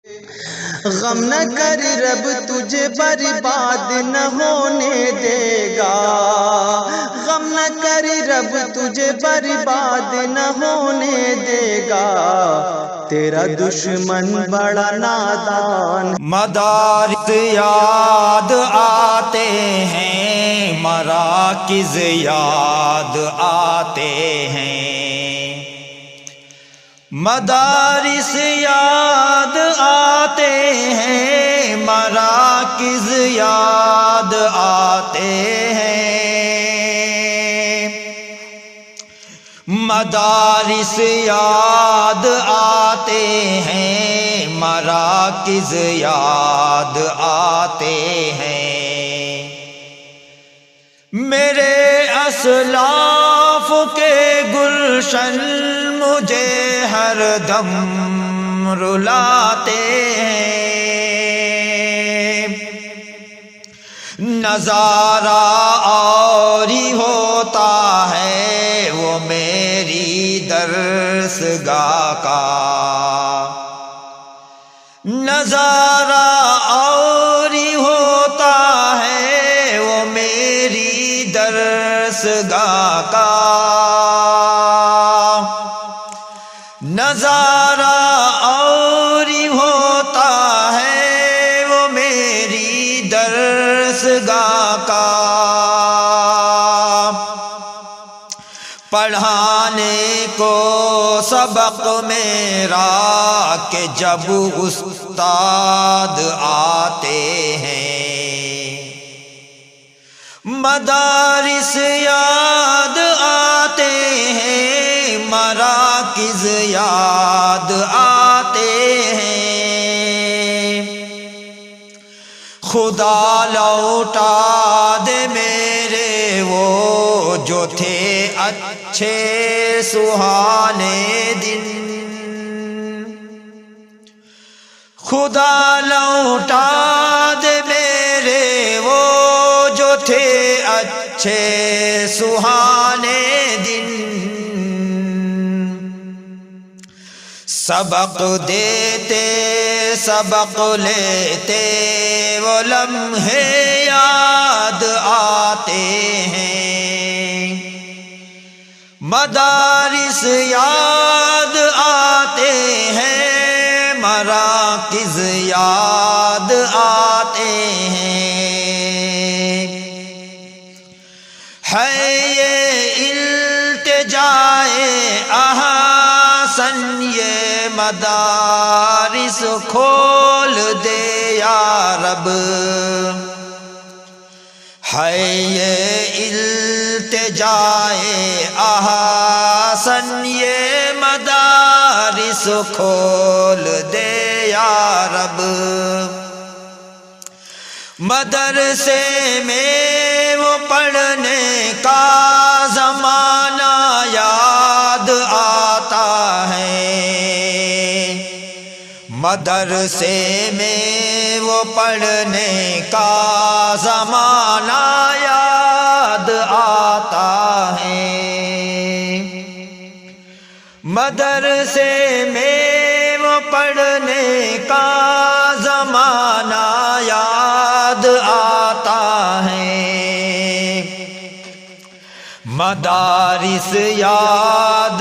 غم نہ کر رب تجھے برباد نہ ہونے دے گا، غم نہ کر رب تجھے برباد نہ ہونے دے گا، تیرا دشمن بڑا نادان۔ مدارس یاد آتے ہیں، مراکز یاد آتے ہیں، مدارس یاد آتے ہیں، مراکز یاد آتے ہیں، مدارس یاد آتے ہیں، مراکز یاد آتے ہیں، میرے اسلاف کے گلشن مجھے ہر دم رلاتے ہیں، نظارہ اور ہی ہوتا ہے وہ میری درسگاہ کا، نظارہ اور ہی ہوتا ہے وہ میری درسگاہ کا، نظارہ اور ہی ہوتا ہے وہ میری درسگاہ کا، پڑھانے کو سبق میرا کہ جب استاد آتے ہیں، مدارس یاد آتے ہیں، مراکز یاد آتے ہیں، خدا لوٹا دے میرے وہ جو تھے اچھے سہانے دن، خدا لوٹا دے میرے وہ جو تھے اچھے سہانے دن، سبق دیتے سبق لیتے وہ لمحے یاد آتے ہیں، مدارس یاد آتے ہیں، مراکز یاد آتے ہیں، ہے یہ التجائے احسن یہ مدارس کھول دے یا رب، ہے یہ التجائے احسن یہ مدارس کھول دے یا رب، مدرسے میں وہ پڑھنے کا زمانہ یاد آتا ہے، مدرسے میں وہ پڑھنے کا زمانہ یاد آتا ہے، مدرسے میں وہ پڑھنے کا زمانہ یاد آتا ہے، مدارس یاد